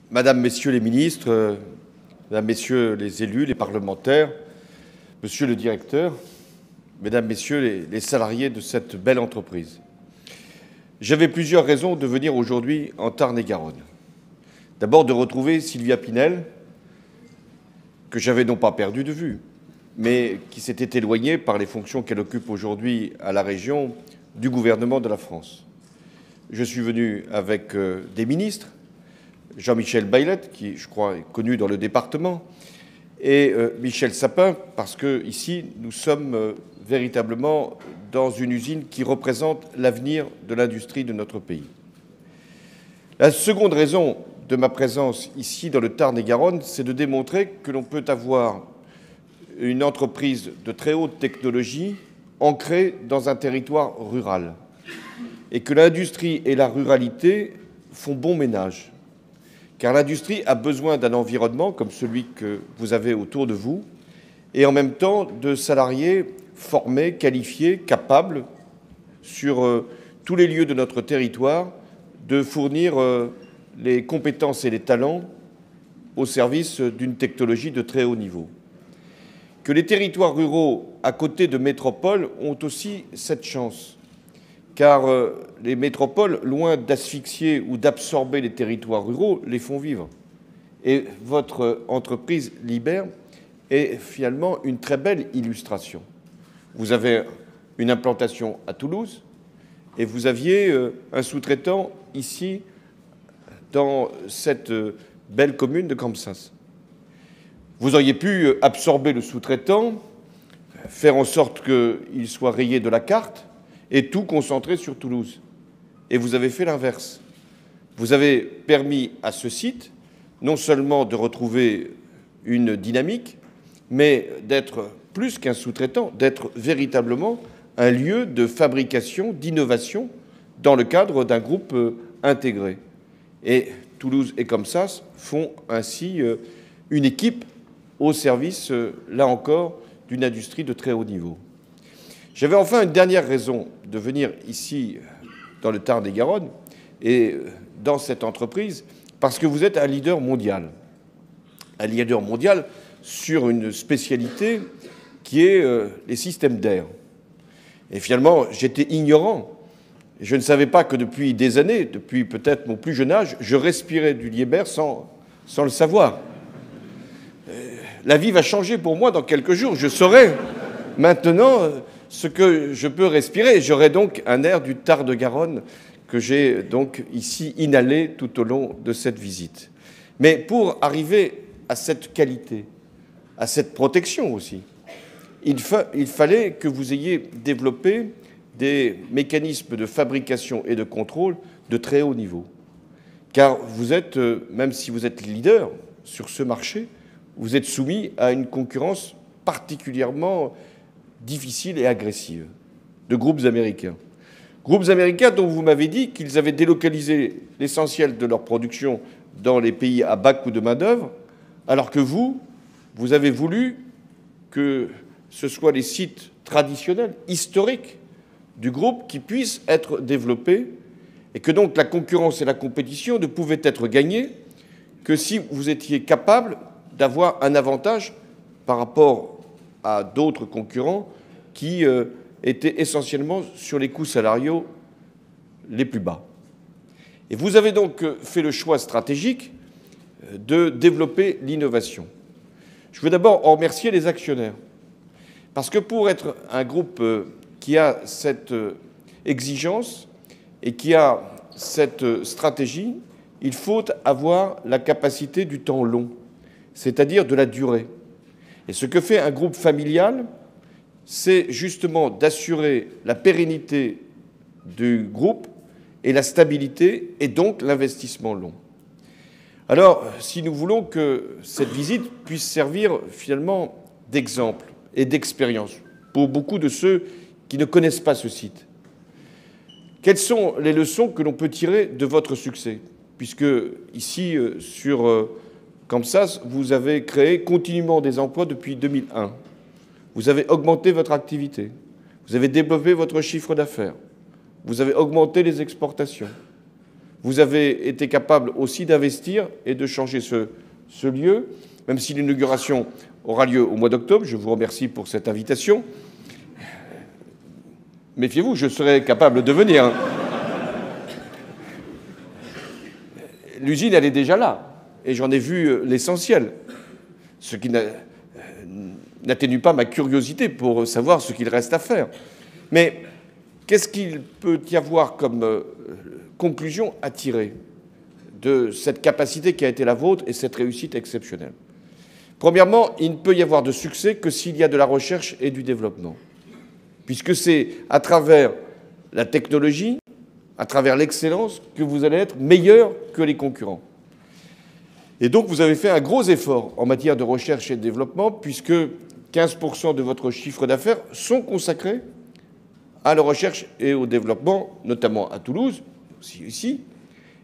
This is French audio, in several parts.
Madame, Messieurs les ministres, Mesdames, Messieurs les élus, les parlementaires, Monsieur le directeur, Mesdames, Messieurs les salariés de cette belle entreprise. J'avais plusieurs raisons de venir aujourd'hui en Tarn-et-Garonne. D'abord de retrouver Sylvia Pinel, que j'avais non pas perdu de vue, mais qui s'était éloignée par les fonctions qu'elle occupe aujourd'hui à la région du gouvernement de la France. Je suis venu avec des ministres, Jean-Michel Baillet, qui, je crois, est connu dans le département, et Michel Sapin, parce que ici, nous sommes véritablement dans une usine qui représente l'avenir de l'industrie de notre pays. La seconde raison de ma présence ici dans le Tarn-et-Garonne, c'est de démontrer que l'on peut avoir une entreprise de très haute technologie ancrée dans un territoire rural et que l'industrie et la ruralité font bon ménage. Car l'industrie a besoin d'un environnement comme celui que vous avez autour de vous et en même temps de salariés formés, qualifiés, capables sur tous les lieux de notre territoire de fournir les compétences et les talents au service d'une technologie de très haut niveau. Que les territoires ruraux à côté de métropoles ont aussi cette chance, car les métropoles, loin d'asphyxier ou d'absorber les territoires ruraux, les font vivre. Et votre entreprise Liber est finalement une très belle illustration. Vous avez une implantation à Toulouse et vous aviez un sous-traitant ici dans cette belle commune de Campsasse. Vous auriez pu absorber le sous-traitant, faire en sorte qu'il soit rayé de la carte et tout concentrer sur Toulouse. Et vous avez fait l'inverse. Vous avez permis à ce site non seulement de retrouver une dynamique, mais d'être plus qu'un sous-traitant, d'être véritablement un lieu de fabrication, d'innovation dans le cadre d'un groupe intégré. Et Toulouse et Campsasse font ainsi une équipe au service, là encore, d'une industrie de très haut niveau. J'avais enfin une dernière raison de venir ici, dans le Tarn-et-Garonne, et dans cette entreprise, parce que vous êtes un leader mondial sur une spécialité qui est les systèmes d'air. Et finalement, j'étais ignorant. Je ne savais pas que depuis des années, depuis peut-être mon plus jeune âge, je respirais du Liber sans le savoir. La vie va changer pour moi dans quelques jours. Je saurai maintenant ce que je peux respirer. J'aurai donc un air du Tarn-et-Garonne que j'ai donc ici inhalé tout au long de cette visite. Mais pour arriver à cette qualité, à cette protection aussi, il fallait que vous ayez développé des mécanismes de fabrication et de contrôle de très haut niveau. Car vous êtes, même si vous êtes leader sur ce marché, vous êtes soumis à une concurrence particulièrement difficile et agressive de groupes américains. Groupes américains dont vous m'avez dit qu'ils avaient délocalisé l'essentiel de leur production dans les pays à bas coût de main-d'œuvre, alors que vous avez voulu que ce soit les sites traditionnels, historiques du groupe qui puissent être développés et que donc la concurrence et la compétition ne pouvaient être gagnées que si vous étiez capable d'avoir un avantage par rapport à d'autres concurrents qui étaient essentiellement sur les coûts salariaux les plus bas. Et vous avez donc fait le choix stratégique de développer l'innovation. Je veux d'abord en remercier les actionnaires, parce que pour être un groupe qui a cette exigence et qui a cette stratégie, il faut avoir la capacité du temps long, c'est-à-dire de la durée. Et ce que fait un groupe familial, c'est justement d'assurer la pérennité du groupe et la stabilité et donc l'investissement long. Alors, si nous voulons que cette visite puisse servir finalement d'exemple et d'expérience pour beaucoup de ceux qui ne connaissent pas ce site, quelles sont les leçons que l'on peut tirer de votre succès? Puisque ici, sur Campsasse, vous avez créé continuellement des emplois depuis 2001. Vous avez augmenté votre activité. Vous avez développé votre chiffre d'affaires. Vous avez augmenté les exportations. vous avez été capable aussi d'investir et de changer ce lieu, même si l'inauguration aura lieu au mois d'octobre. Je vous remercie pour cette invitation. Méfiez-vous, je serai capable de venir. L'usine, elle est déjà là, et j'en ai vu l'essentiel, ce qui n'atténue pas ma curiosité pour savoir ce qu'il reste à faire. Mais qu'est-ce qu'il peut y avoir comme conclusion à tirer de cette capacité qui a été la vôtre et cette réussite exceptionnelle? Premièrement, il ne peut y avoir de succès que s'il y a de la recherche et du développement, puisque c'est à travers la technologie, à travers l'excellence, que vous allez être meilleur que les concurrents. Et donc, vous avez fait un gros effort en matière de recherche et de développement, puisque 15% de votre chiffre d'affaires sont consacrés à la recherche et au développement, notamment à Toulouse, aussi ici.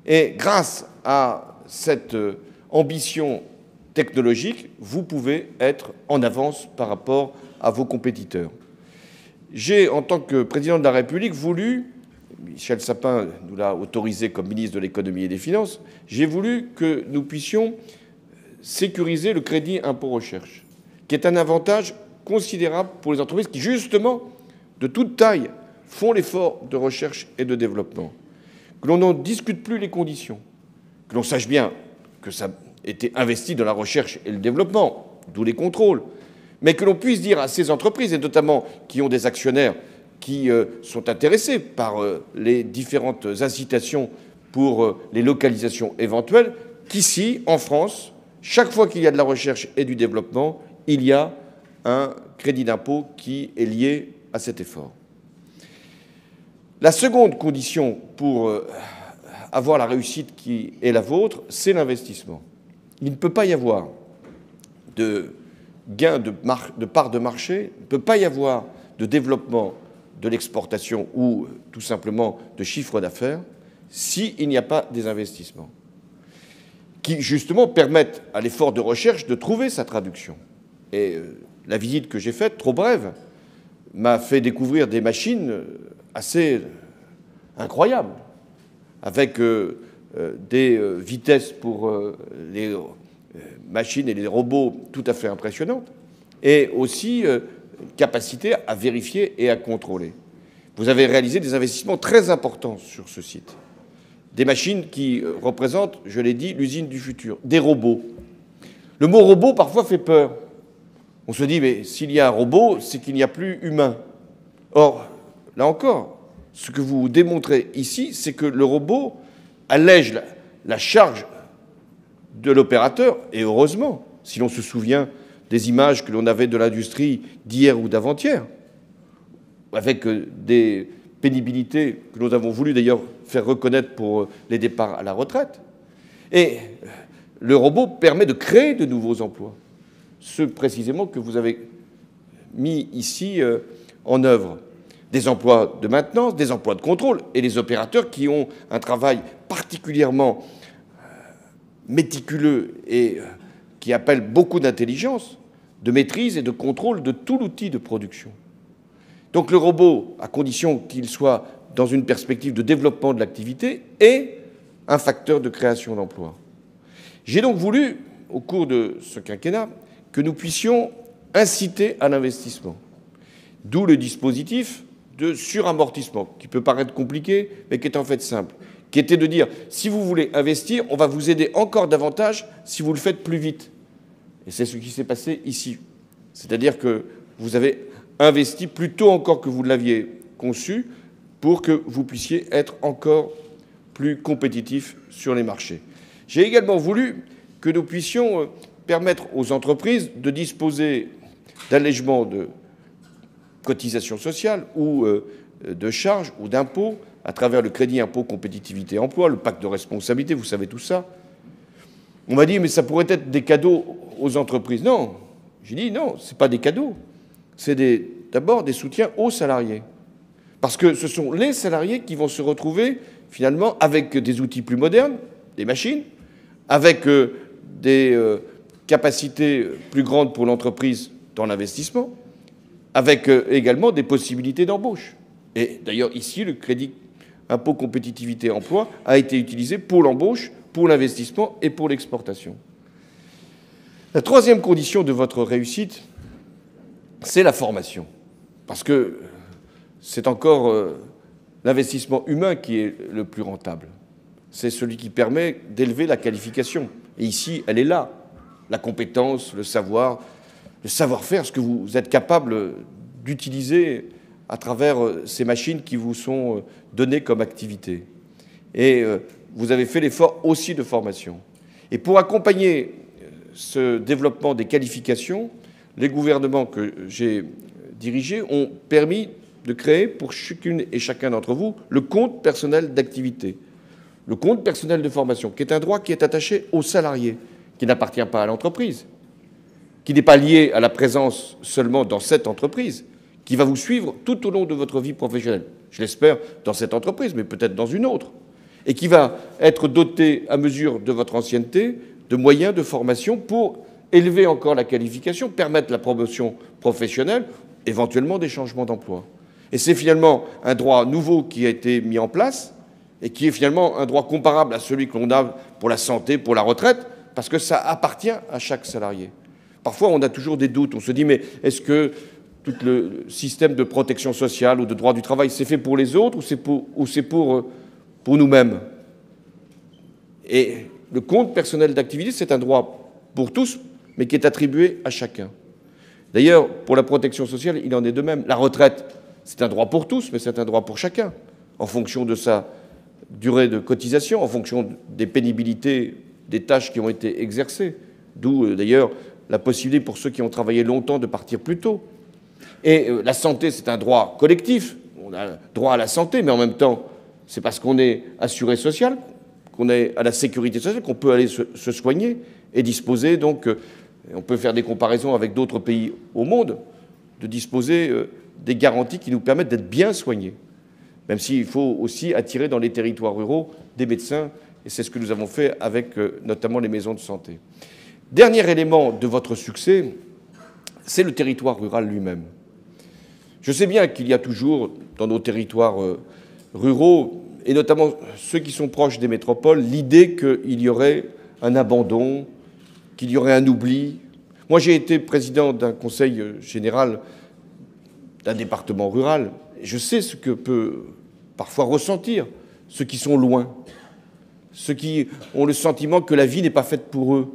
Et grâce à cette ambition technologique, vous pouvez être en avance par rapport à vos compétiteurs. J'ai, en tant que président de la République, voulu, Michel Sapin nous l'a autorisé comme ministre de l'économie et des finances, j'ai voulu que nous puissions sécuriser le crédit impôt recherche, qui est un avantage considérable pour les entreprises qui, justement, de toute taille, font l'effort de recherche et de développement. Que l'on n'en discute plus les conditions, que l'on sache bien que ça a été investi dans la recherche et le développement, d'où les contrôles, mais que l'on puisse dire à ces entreprises, et notamment qui ont des actionnaires qui sont intéressés par les différentes incitations pour les localisations éventuelles, qu'ici, en France, chaque fois qu'il y a de la recherche et du développement, il y a un crédit d'impôt qui est lié à cet effort. La seconde condition pour avoir la réussite qui est la vôtre, c'est l'investissement. Il ne peut pas y avoir de gain de part de marché, il ne peut pas y avoir de développement de l'exportation ou tout simplement de chiffre d'affaires s'il n'y a pas des investissements qui, justement, permettent à l'effort de recherche de trouver sa traduction. Et la visite que j'ai faite, trop brève, m'a fait découvrir des machines assez incroyables, avec des vitesses pour les machines et les robots tout à fait impressionnantes, et aussi capacité à vérifier et à contrôler. Vous avez réalisé des investissements très importants sur ce site. Des machines qui représentent, je l'ai dit, l'usine du futur. Des robots. Le mot robot, parfois, fait peur. On se dit, mais s'il y a un robot, c'est qu'il n'y a plus humain. Or, là encore, ce que vous démontrez ici, c'est que le robot allège la charge de l'opérateur, et heureusement, si l'on se souvient des images que l'on avait de l'industrie d'hier ou d'avant-hier, avec des pénibilités que nous avons voulu d'ailleurs faire reconnaître pour les départs à la retraite. Et le robot permet de créer de nouveaux emplois, ceux précisément que vous avez mis ici en œuvre. Des emplois de maintenance, des emplois de contrôle, et les opérateurs qui ont un travail particulièrement méticuleux et qui appelle beaucoup d'intelligence, de maîtrise et de contrôle de tout l'outil de production. Donc le robot, à condition qu'il soit dans une perspective de développement de l'activité, est un facteur de création d'emplois. J'ai donc voulu, au cours de ce quinquennat, que nous puissions inciter à l'investissement. D'où le dispositif de suramortissement, qui peut paraître compliqué, mais qui est en fait simple, qui était de dire, si vous voulez investir, on va vous aider encore davantage si vous le faites plus vite. Et c'est ce qui s'est passé ici. C'est-à-dire que vous avez investi plus tôt encore que vous l'aviez conçu pour que vous puissiez être encore plus compétitif sur les marchés. J'ai également voulu que nous puissions permettre aux entreprises de disposer d'allègements de cotisations sociales ou de charges ou d'impôts à travers le crédit impôt compétitivité emploi, le pacte de responsabilité, vous savez tout ça. On m'a dit, mais ça pourrait être des cadeaux aux entreprises. Non, j'ai dit non, ce n'est pas des cadeaux. C'est d'abord des soutiens aux salariés. Parce que ce sont les salariés qui vont se retrouver finalement avec des outils plus modernes, des machines, avec des capacités plus grandes pour l'entreprise dans l'investissement, avec également des possibilités d'embauche. Et d'ailleurs, ici, le crédit impôt compétitivité emploi, a été utilisé pour l'embauche, pour l'investissement et pour l'exportation. La troisième condition de votre réussite, c'est la formation. Parce que c'est encore l'investissement humain qui est le plus rentable. C'est celui qui permet d'élever la qualification. Et ici, elle est là. La compétence, le savoir-faire, ce que vous êtes capable d'utiliser à travers ces machines qui vous sont données comme activité. Et vous avez fait l'effort aussi de formation. Et pour accompagner ce développement des qualifications, les gouvernements que j'ai dirigés ont permis de créer pour chacune et chacun d'entre vous le compte personnel d'activité, le compte personnel de formation, qui est un droit qui est attaché aux salariés, qui n'appartient pas à l'entreprise, qui n'est pas lié à la présence seulement dans cette entreprise, qui va vous suivre tout au long de votre vie professionnelle. Je l'espère dans cette entreprise, mais peut-être dans une autre, et qui va être doté à mesure de votre ancienneté de moyens de formation pour élever encore la qualification, permettre la promotion professionnelle, éventuellement des changements d'emploi. Et c'est finalement un droit nouveau qui a été mis en place et qui est finalement un droit comparable à celui que l'on a pour la santé, pour la retraite, parce que ça appartient à chaque salarié. Parfois, on a toujours des doutes. On se dit, mais est-ce que tout le système de protection sociale ou de droit du travail, c'est fait pour les autres ou c'est pour nous-mêmes? Et le compte personnel d'activité, c'est un droit pour tous, mais qui est attribué à chacun. D'ailleurs, pour la protection sociale, il en est de même. La retraite, c'est un droit pour tous, mais c'est un droit pour chacun, en fonction de sa durée de cotisation, en fonction des pénibilités des tâches qui ont été exercées. D'où, d'ailleurs, la possibilité pour ceux qui ont travaillé longtemps de partir plus tôt. Et la santé, c'est un droit collectif. On a droit à la santé, mais en même temps, c'est parce qu'on est assuré social, qu'on est à la sécurité sociale, qu'on peut aller se soigner et disposer, donc, on peut faire des comparaisons avec d'autres pays au monde, de disposer des garanties qui nous permettent d'être bien soignés. Même s'il faut aussi attirer dans les territoires ruraux des médecins, et c'est ce que nous avons fait avec notamment les maisons de santé. Dernier élément de votre succès, c'est le territoire rural lui-même. Je sais bien qu'il y a toujours dans nos territoires ruraux, et notamment ceux qui sont proches des métropoles, l'idée qu'il y aurait un abandon, qu'il y aurait un oubli. Moi, j'ai été président d'un conseil général d'un département rural, et je sais ce que peut parfois ressentir ceux qui sont loin, ceux qui ont le sentiment que la vie n'est pas faite pour eux,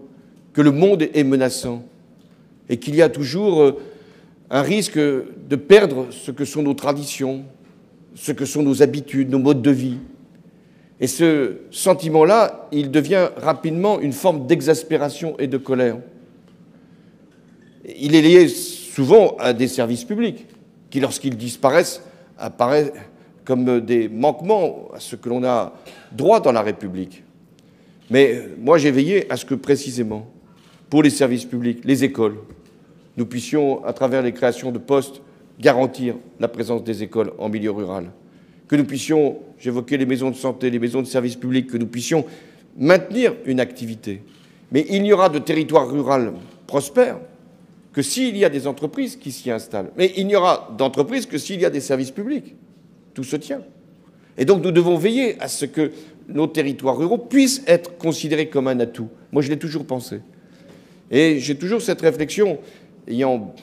que le monde est menaçant, et qu'il y a toujours un risque de perdre ce que sont nos traditions, ce que sont nos habitudes, nos modes de vie. Et ce sentiment-là, il devient rapidement une forme d'exaspération et de colère. Il est lié souvent à des services publics, qui, lorsqu'ils disparaissent, apparaissent comme des manquements à ce que l'on a droit dans la République. Mais moi, j'ai veillé à ce que, précisément, pour les services publics, les écoles, nous puissions, à travers les créations de postes, garantir la présence des écoles en milieu rural. Que nous puissions, j'évoquais les maisons de santé, les maisons de services publics, que nous puissions maintenir une activité. Mais il n'y aura de territoire rural prospère que s'il y a des entreprises qui s'y installent. Mais il n'y aura d'entreprises que s'il y a des services publics. Tout se tient. Et donc nous devons veiller à ce que nos territoires ruraux puissent être considérés comme un atout. Moi, je l'ai toujours pensé. Et j'ai toujours cette réflexion, ayant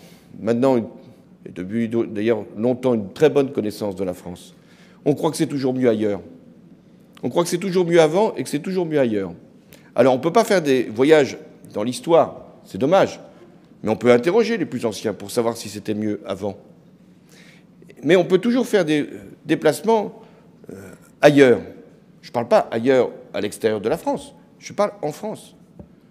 maintenant, et depuis d'ailleurs longtemps, une très bonne connaissance de la France. On croit que c'est toujours mieux ailleurs. On croit que c'est toujours mieux avant et que c'est toujours mieux ailleurs. Alors on ne peut pas faire des voyages dans l'histoire, c'est dommage, mais on peut interroger les plus anciens pour savoir si c'était mieux avant. Mais on peut toujours faire des déplacements ailleurs. Je ne parle pas ailleurs à l'extérieur de la France, je parle en France.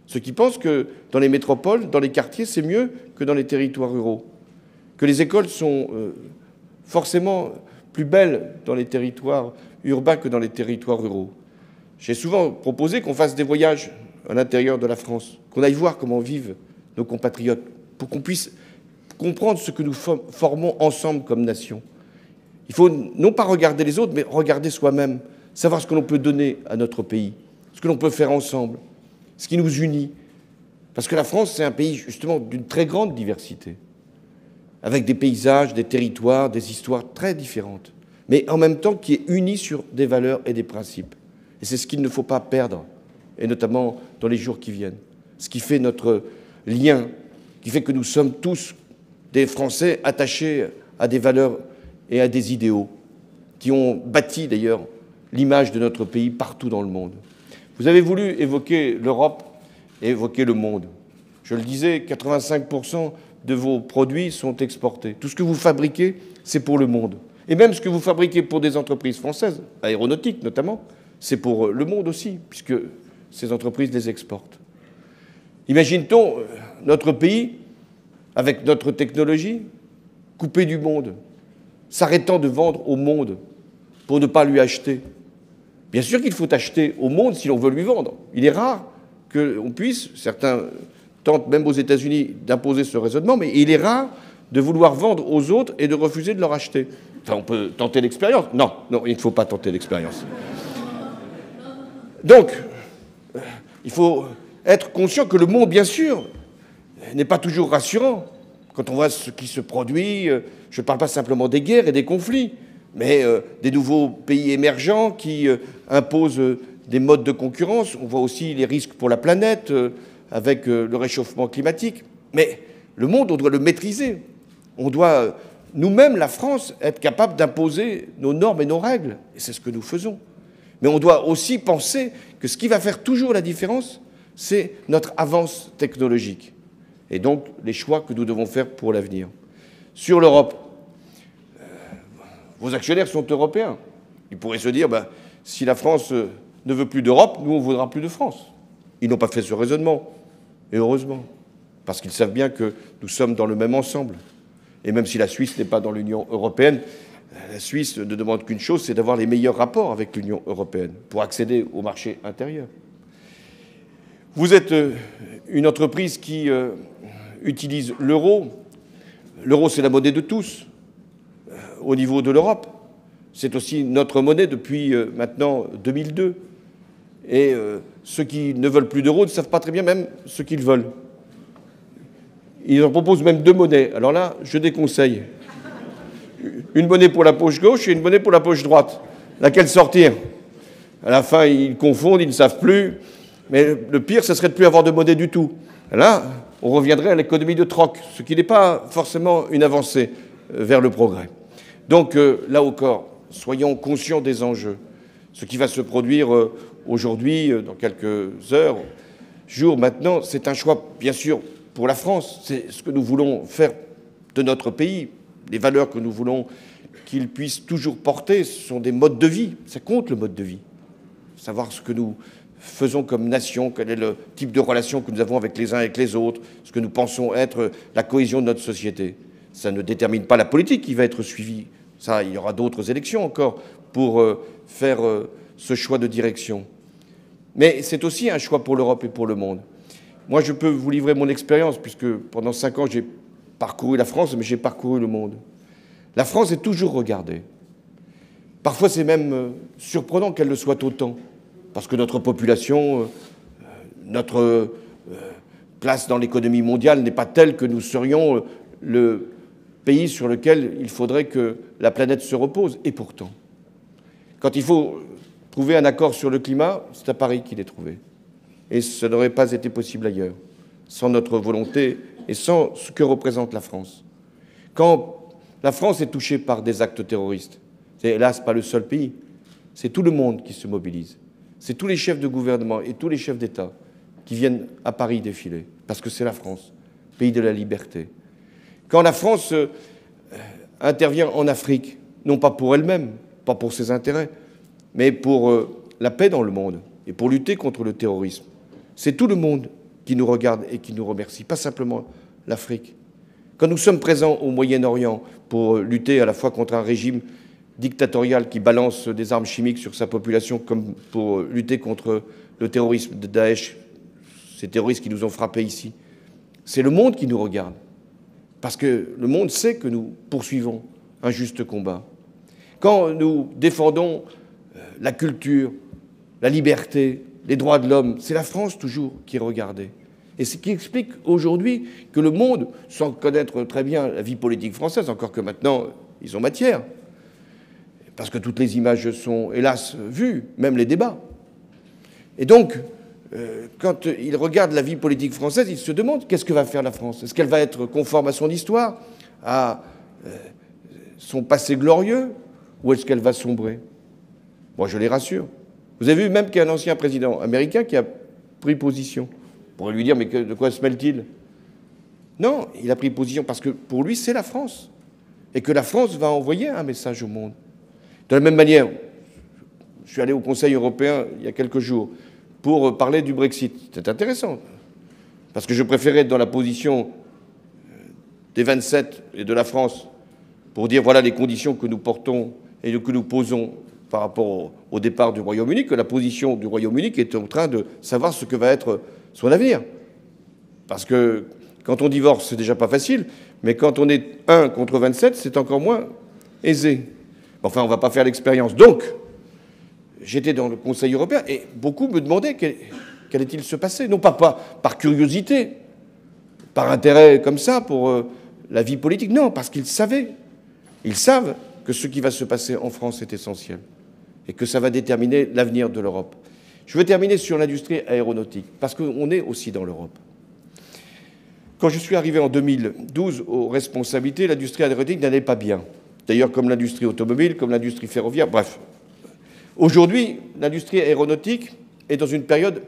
Ceux qui pensent que dans les métropoles, dans les quartiers, c'est mieux que dans les territoires ruraux, que les écoles sont forcément plus belles dans les territoires urbains que dans les territoires ruraux. J'ai souvent proposé qu'on fasse des voyages à l'intérieur de la France, qu'on aille voir comment vivent nos compatriotes, pour qu'on puisse comprendre ce que nous formons ensemble comme nation. Il faut non pas regarder les autres, mais regarder soi-même, savoir ce que l'on peut donner à notre pays, ce que l'on peut faire ensemble, ce qui nous unit. Parce que la France, c'est un pays justement d'une très grande diversité, avec des paysages, des territoires, des histoires très différentes. mais en même temps qui est uni sur des valeurs et des principes. Et c'est ce qu'il ne faut pas perdre, et notamment dans les jours qui viennent. Ce qui fait notre lien, qui fait que nous sommes tous des Français attachés à des valeurs et à des idéaux, qui ont bâti d'ailleurs l'image de notre pays partout dans le monde. Vous avez voulu évoquer l'Europe et évoquer le monde. Je le disais, 85% de vos produits sont exportés. Tout ce que vous fabriquez, c'est pour le monde. Et même ce que vous fabriquez pour des entreprises françaises, aéronautiques notamment, c'est pour le monde aussi, puisque ces entreprises les exportent. Imagine-t-on notre pays, avec notre technologie, coupé du monde, s'arrêtant de vendre au monde pour ne pas lui acheter. Bien sûr qu'il faut acheter au monde si l'on veut lui vendre. Il est rare qu'on puisse, certains tentent même aux États-Unis d'imposer ce raisonnement, mais il est rare de vouloir vendre aux autres et de refuser de leur acheter. Enfin, on peut tenter l'expérience. Non, il ne faut pas tenter l'expérience. Donc, il faut être conscient que le monde, bien sûr, n'est pas toujours rassurant. Quand on voit ce qui se produit, je ne parle pas simplement des guerres et des conflits, mais des nouveaux pays émergents qui imposent des modes de concurrence. On voit aussi les risques pour la planète avec le réchauffement climatique. Mais le monde, on doit le maîtriser. On doit, nous-mêmes, la France, être capable d'imposer nos normes et nos règles. Et c'est ce que nous faisons. Mais on doit aussi penser que ce qui va faire toujours la différence, c'est notre avance technologique. Et donc, les choix que nous devons faire pour l'avenir. Sur l'Europe, vos actionnaires sont européens. Ils pourraient se dire, si la France ne veut plus d'Europe, nous, on ne voudra plus de France. Ils n'ont pas fait ce raisonnement. Et heureusement. Parce qu'ils savent bien que nous sommes dans le même ensemble. Et même si la Suisse n'est pas dans l'Union européenne, la Suisse ne demande qu'une chose, c'est d'avoir les meilleurs rapports avec l'Union européenne pour accéder au marché intérieur. Vous êtes une entreprise qui utilise l'euro. L'euro, c'est la monnaie de tous au niveau de l'Europe. C'est aussi notre monnaie depuis maintenant 2002. Et ceux qui ne veulent plus d'euros ne savent pas très bien même ce qu'ils veulent. Ils en proposent même deux monnaies. Alors là, je déconseille. Une monnaie pour la poche gauche et une monnaie pour la poche droite. Laquelle sortir? À la fin, ils confondent, ils ne savent plus. Mais le pire, ce serait de ne plus avoir de monnaie du tout. Là, on reviendrait à l'économie de troc, ce qui n'est pas forcément une avancée vers le progrès. Donc, là encore, soyons conscients des enjeux. Ce qui va se produire aujourd'hui, dans quelques heures, jours maintenant, c'est un choix, bien sûr, pour la France. C'est ce que nous voulons faire de notre pays. Les valeurs que nous voulons qu'il puisse toujours porter, ce sont des modes de vie. Ça compte, le mode de vie. Savoir ce que nous faisons comme nation, quel est le type de relation que nous avons avec les uns et avec les autres, ce que nous pensons être la cohésion de notre société. Ça ne détermine pas la politique qui va être suivie. Ça, il y aura d'autres élections encore pour faire ce choix de direction. Mais c'est aussi un choix pour l'Europe et pour le monde. Moi, je peux vous livrer mon expérience, puisque pendant 5 ans, j'ai parcouru la France, mais j'ai parcouru le monde. La France est toujours regardée. Parfois, c'est même surprenant qu'elle le soit autant, parce que notre population, notre place dans l'économie mondiale n'est pas telle que nous serions le pays sur lequel il faudrait que la planète se repose. Et pourtant, quand il faut trouver un accord sur le climat, c'est à Paris qu'il est trouvé. Et ce n'aurait pas été possible ailleurs, sans notre volonté et sans ce que représente la France. Quand la France est touchée par des actes terroristes, c'est hélas pas le seul pays, c'est tout le monde qui se mobilise. C'est tous les chefs de gouvernement et tous les chefs d'État qui viennent à Paris défiler, parce que c'est la France, pays de la liberté. Quand la France intervient en Afrique, non pas pour elle-même, pas pour ses intérêts, mais pour la paix dans le monde et pour lutter contre le terrorisme, c'est tout le monde qui nous regarde et qui nous remercie, pas simplement l'Afrique. Quand nous sommes présents au Moyen-Orient pour lutter à la fois contre un régime dictatorial qui balance des armes chimiques sur sa population, comme pour lutter contre le terrorisme de Daesh, ces terroristes qui nous ont frappés ici, c'est le monde qui nous regarde. Parce que le monde sait que nous poursuivons un juste combat. Quand nous défendons la culture, la liberté, les droits de l'homme, c'est la France toujours qui est regardée. Et ce qui explique aujourd'hui que le monde, sans connaître très bien la vie politique française, encore que maintenant ils ont matière, parce que toutes les images sont, hélas, vues, même les débats. Et donc, quand il regarde la vie politique française, il se demande qu'est-ce que va faire la France. Est-ce qu'elle va être conforme à son histoire, à son passé glorieux, ou est-ce qu'elle va sombrer? Moi, je les rassure. Vous avez vu même qu'il y a un ancien président américain qui a pris position. On pourrait lui dire, mais de quoi se mêle-t-il? Non, il a pris position parce que pour lui, c'est la France. Et que la France va envoyer un message au monde. De la même manière, je suis allé au Conseil européen il y a quelques jours pour parler du Brexit. C'est intéressant, parce que je préférais être dans la position des 27 et de la France pour dire voilà les conditions que nous portons et que nous posons par rapport au départ du Royaume-Uni, que la position du Royaume-Uni qui est en train de savoir ce que va être son avenir. Parce que quand on divorce, c'est déjà pas facile, mais quand on est 1 contre 27, c'est encore moins aisé. Enfin, on ne va pas faire l'expérience. Donc, j'étais dans le Conseil européen et beaucoup me demandaient qu'allait-il se passer. Non pas par curiosité, par intérêt comme ça pour la vie politique, non, parce qu'ils savaient. Ils savent que ce qui va se passer en France est essentiel et que ça va déterminer l'avenir de l'Europe. Je veux terminer sur l'industrie aéronautique, parce qu'on est aussi dans l'Europe. Quand je suis arrivé en 2012 aux responsabilités, l'industrie aéronautique n'allait pas bien. D'ailleurs, comme l'industrie automobile, comme l'industrie ferroviaire, bref. Aujourd'hui, l'industrie aéronautique est dans une période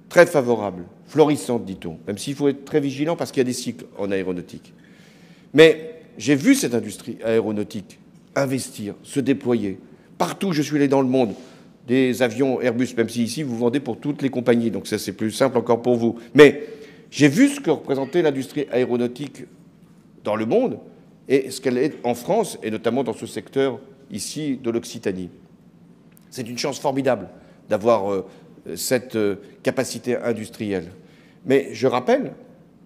très favorable, florissante, dit-on, même s'il faut être très vigilant parce qu'il y a des cycles en aéronautique. Mais j'ai vu cette industrie aéronautique investir, se déployer. Partout où je suis allé dans le monde, des avions Airbus, même si ici vous vendez pour toutes les compagnies, donc ça c'est plus simple encore pour vous. Mais j'ai vu ce que représentait l'industrie aéronautique dans le monde et ce qu'elle est en France, et notamment dans ce secteur ici de l'Occitanie. C'est une chance formidable d'avoir cette capacité industrielle. Mais je rappelle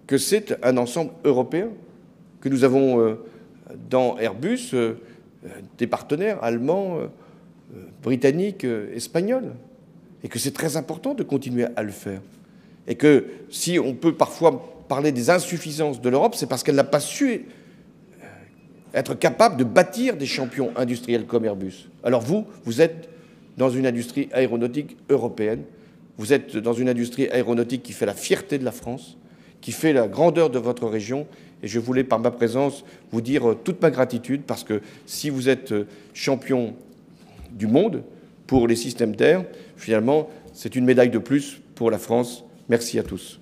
que c'est un ensemble européen, que nous avons dans Airbus des partenaires allemands, britanniques, espagnols, et que c'est très important de continuer à le faire. Et que si on peut parfois parler des insuffisances de l'Europe, c'est parce qu'elle n'a pas su être capable de bâtir des champions industriels comme Airbus. Alors vous êtes dans une industrie aéronautique européenne, vous êtes dans une industrie aéronautique qui fait la fierté de la France, qui fait la grandeur de votre région, et je voulais par ma présence vous dire toute ma gratitude, parce que si vous êtes champion du monde pour les systèmes d'air, finalement, c'est une médaille de plus pour la France. Merci à tous.